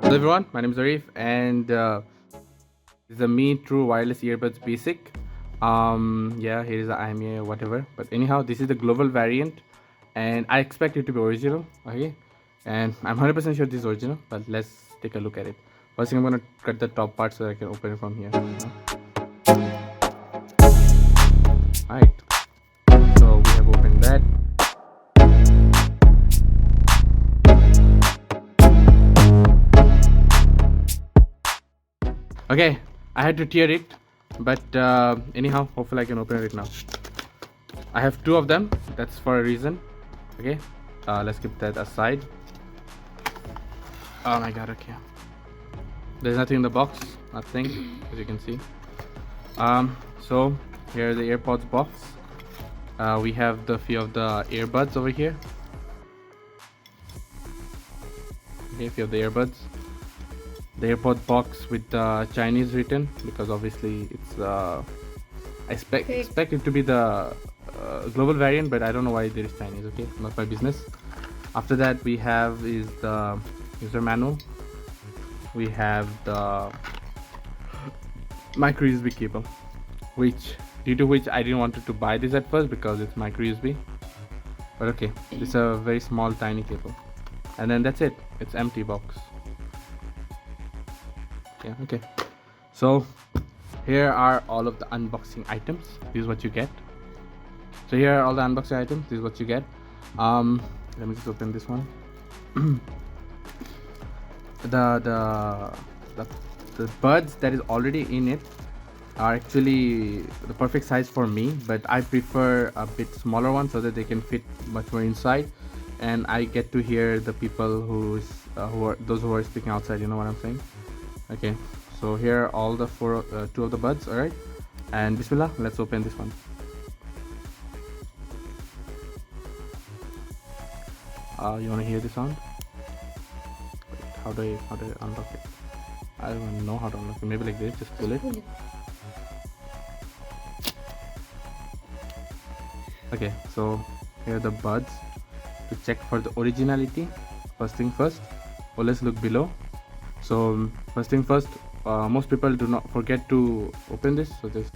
Hello everyone, my name is Arif and this is a Me True Wireless Earbuds Basic. Yeah, here is the IMEI or whatever. But anyhow, this is the global variant and I expect it to be original. Okay, and I'm 100% sure this is original, but let's take a look at it. First thing, I'm gonna cut the top part so that I can open it from here. Alright, so we have opened that. Okay, I had to tear it, but anyhow, hopefully I can open it now. I have two of them, that's for a reason. Okay, let's keep that aside. Oh my god, okay. There's nothing in the box, nothing, as you can see. So here the AirPods box. We have the few of the earbuds over here. Okay, few of the earbuds. The AirPod box with Chinese written because obviously it's I expect it to be the global variant, but I don't know why there is Chinese. Okay, not my business. After that, we have is the user manual. We have the micro USB cable, due to which I didn't want to buy this at first because it's micro USB. But okay, it's a very small, tiny cable, and then that's it. It's empty box. Yeah, okay. So here are all of the unboxing items. This is what you get. So here are all the unboxing items. This is what you get. Let me just open this one. the buds that is already in it are actually the perfect size for me, but I prefer a bit smaller one so that they can fit much more inside, and I get to hear the people who are speaking outside. You know what I'm saying? Okay, so here are all the two of the buds. All right, and bismillah, let's open this one. You want to hear the sound? Wait, how do I unlock it? I don't even know how to unlock it. Maybe like this, just pull it. Okay, so here are the buds. To check for the originality, first thing first, let's look below. So first thing first, most people do not forget to open this, so just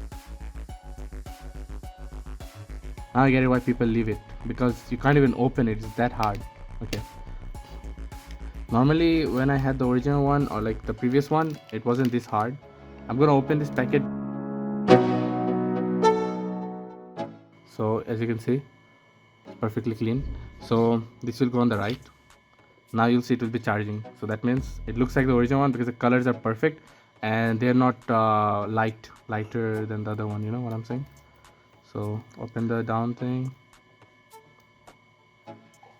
now I get it why people leave it, because you can't even open it. It's that hard. Okay, normally when I had the original one or like the previous one, it wasn't this hard. I'm gonna open this packet. So as you can see, it's perfectly clean. So this will go on the right. Now you'll see it will be charging, so that means it looks like the original one because the colors are perfect and they're not lighter than the other one. You know what I'm saying? So open the down thing,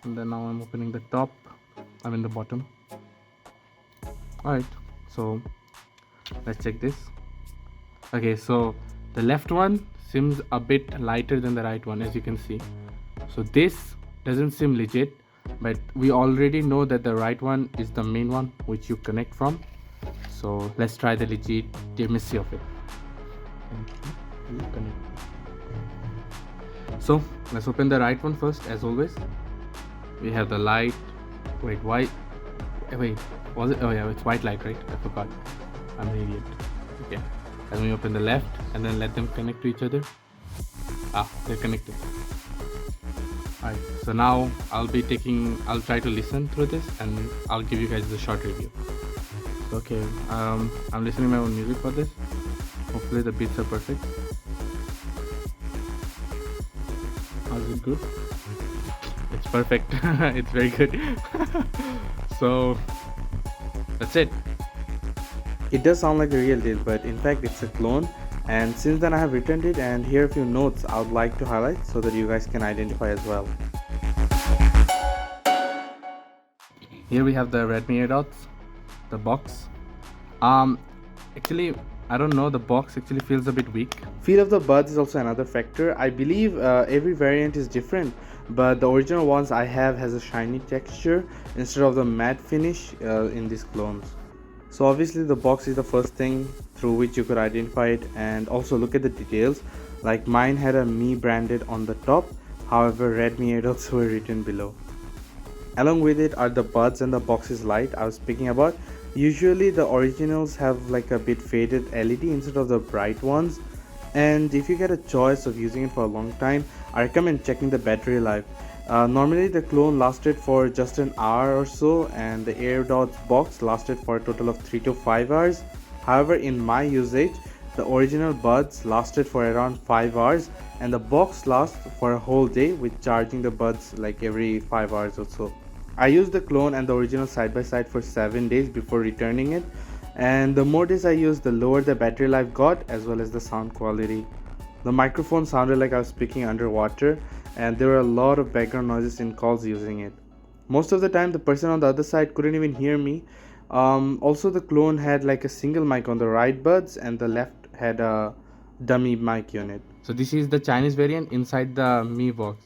and then now I'm opening the top. I'm in the bottom. Alright, so let's check this. Okay, so the left one seems a bit lighter than the right one, as you can see. So this doesn't seem legit, but we already know that the right one is the main one which you connect from. So let's try the legitimacy of it. So let's open the right one first, as always. We have the light. Wait, white. Wait, was it? Oh yeah, it's white light, right? I forgot. I'm an idiot. Okay, and we open the left and then let them connect to each other. They're connected. Alright, so now I'll try to listen through this and I'll give you guys the short review. So, okay, I'm listening to my own music for this. Hopefully the beats are perfect. How's it good? It's perfect. It's very good. So that's it. It does sound like the real deal, but in fact it's a clone. And since then I have returned it, and here are a few notes I would like to highlight so that you guys can identify as well. Here we have the Redmi Airdots, the box. Actually, I don't know, the box actually feels a bit weak. Feel of the buds is also another factor. I believe every variant is different, but the original ones I have has a shiny texture instead of the matte finish in these clones. So obviously the box is the first thing through which you could identify it, and also look at the details. Like mine had a Me branded on the top, however Redmi Airdots were written below. Along with it are the buds and the box's light I was speaking about. Usually the originals have like a bit faded LED instead of the bright ones, and if you get a choice of using it for a long time, I recommend checking the battery life. Normally the clone lasted for just an hour or so, and the Airdots box lasted for a total of 3 to 5 hours. However, in my usage, the original buds lasted for around 5 hours, and the box lasts for a whole day with charging the buds like every 5 hours or so. I used the clone and the original side by side for 7 days before returning it, and the more days I used, the lower the battery life got as well as the sound quality. The microphone sounded like I was speaking underwater, and there were a lot of background noises in calls using it. Most of the time, the person on the other side couldn't even hear me. Also, the clone had like a single mic on the right buds, and the left had a dummy mic unit. So this is the Chinese variant inside the Mi box.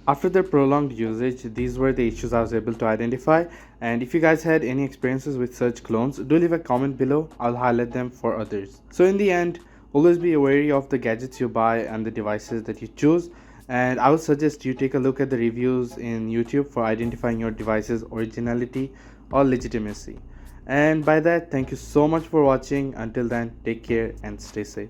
After the prolonged usage, these were the issues I was able to identify. And if you guys had any experiences with such clones, do leave a comment below. I'll highlight them for others. So in the end, always be wary of the gadgets you buy and the devices that you choose. And I would suggest you take a look at the reviews in YouTube for identifying your device's originality or legitimacy. And by that, thank you so much for watching. Until then, take care and stay safe.